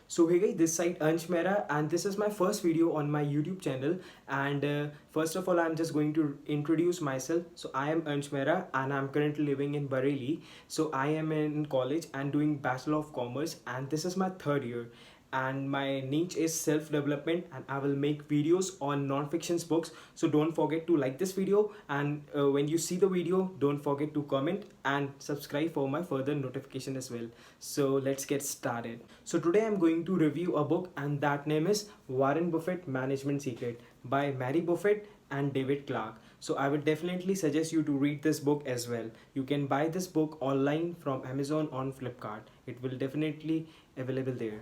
So hey guys, this side Ansh Mehra and this is my first video on my YouTube channel. And first of all, I'm just going to introduce myself. So I am Ansh Mehra and I'm currently living in Bareilly. So I am in college and doing Bachelor of Commerce, and this is my third year. And my niche is self-development, and I will make videos on non-fiction books. So don't forget to like this video, and when you see the video, don't forget to comment and subscribe for my further notification as well. So let's get started. So today I'm going to review a book, and that name is Warren Buffett Management Secret by Mary Buffett and David Clark. So I would definitely suggest you to read this book as well. You can buy this book online from Amazon on Flipkart. It will definitely available there.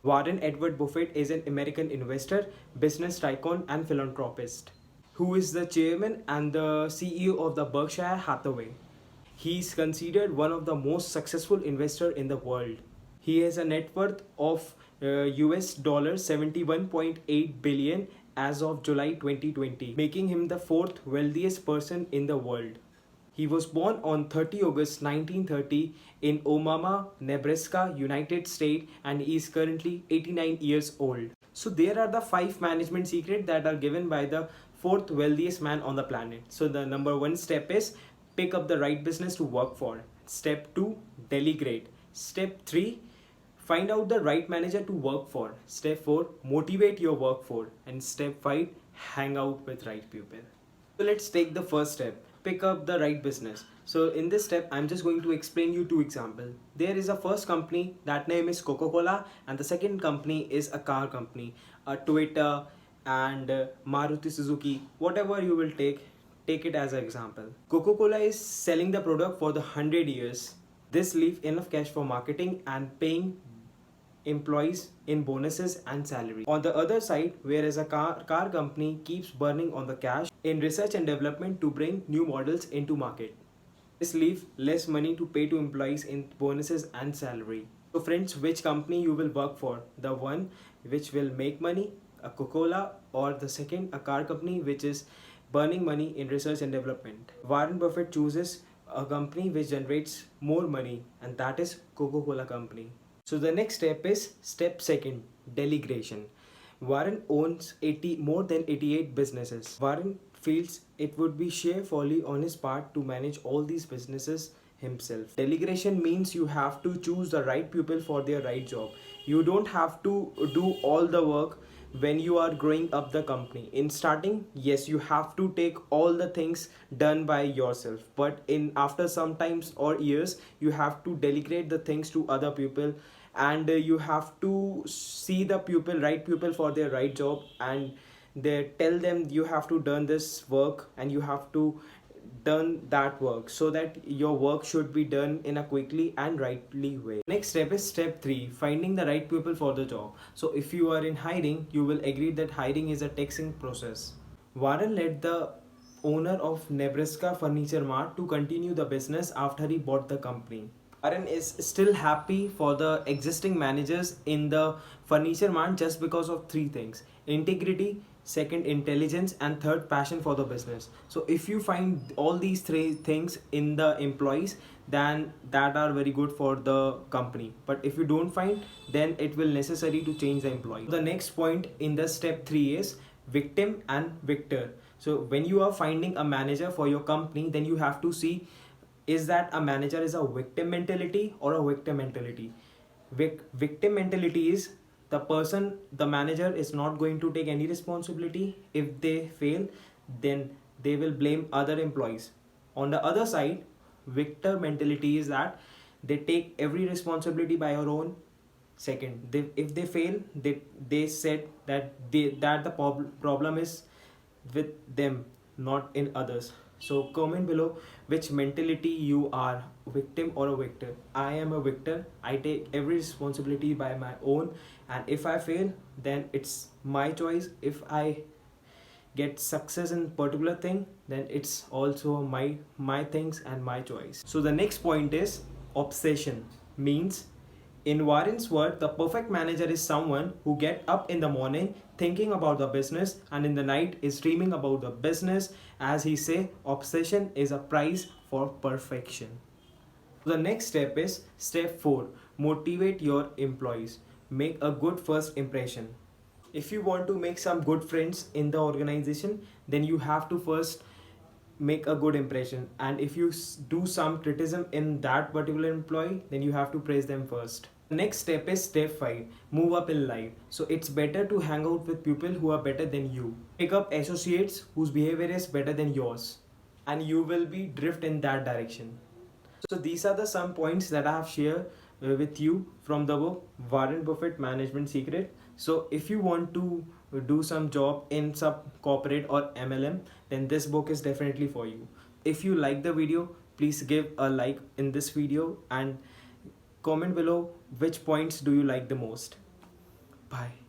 Warren Edward Buffett is an American investor, business tycoon, and philanthropist who is the chairman and the CEO of the Berkshire Hathaway. He is considered one of the most successful investors in the world. He has a net worth of US dollar 71.8 billion as of July 2020, making him the fourth wealthiest person in the world. He was born on 30 August 1930 in Omaha, Nebraska, United States, and he is currently 89 years old. So there are the 5 management secrets that are given by the fourth wealthiest man on the planet. So the number 1 step is pick up the right business to work for. Step 2, delegate. Step 3, find out the right manager to work for. Step 4, motivate your workforce. And step 5, hang out with right people. So let's take the first step, pick up the right business. So in this step, I'm just going to explain you 2 examples. There is a first company, that name is Coca-Cola, and the second company is a car company, a Toyota and Maruti Suzuki, whatever you will take it as an example. Coca-Cola is selling the product for the 100 years. This leaves enough cash for marketing and paying employees in bonuses and salary. On the other side, whereas a car company keeps burning on the cash in research and development to bring new models into market. This leaves less money to pay to employees in bonuses and salary. So friends, which company you will work for? The one which will make money, a Coca-Cola, or the second, a car company which is burning money in research and development? Warren Buffett chooses a company which generates more money, and that is Coca-Cola company. So the next step is step second, delegation. Warren owns more than 88 businesses. Warren feels it would be sheer folly on his part to manage all these businesses himself. Delegation means you have to choose the right people for their right job. You don't have to do all the work when you are growing up the company. In starting, yes, you have to take all the things done by yourself, but in after some times or years, you have to delegate the things to other people, and you have to see the right people for their right job, and they tell them you have to done this work and you have to done that work, so that your work should be done in a quickly and rightly way. Next step is step 3, finding the right people for the job. So if you are in hiring, you will agree that hiring is a taxing process. Warren led the owner of Nebraska Furniture Mart to continue the business after he bought the company. Warren is still happy for the existing managers in the Furniture Mart just because of 3 things: integrity, second, intelligence, and third, passion for the business. So if you find all these 3 things in the employees, then that are very good for the company. But if you don't find, then it will necessary to change the employee. The next point in the step 3 is victim and victor. So when you are finding a manager for your company, then you have to see, is that a manager is a victim mentality or a victim mentality? Victim mentality is the manager is not going to take any responsibility. If they fail, then they will blame other employees. On the other side, victor mentality is that they take every responsibility by your own. Second, if they fail, they said that the problem is with them, not in others. So comment below which mentality you are, victim or a victor. I am a victor. I take every responsibility by my own, and if I fail, then it's my choice. If I get success in particular thing, then it's also my things and my choice. So the next point is obsession. Means, in Warren's word, the perfect manager is someone who gets up in the morning thinking about the business and in the night is dreaming about the business. As he say, obsession is a price for perfection. The next step is step 4, motivate your employees. make a good first impression. If you want to make some good friends in the organization, then you have to first make a good impression, and if you do some criticism in that particular employee, then you have to praise them first. The next step is step 5, move up in life. So it's better to hang out with people who are better than you. Pick up associates whose behavior is better than yours, and you will be drift in that direction. So these are the some points that I have shared with you from the book Warren Buffett Management Secret. So if you want to do some job in some corporate or MLM, then this book is definitely for you. If you like the video, please give a like in this video and comment below which points do you like the most. Bye.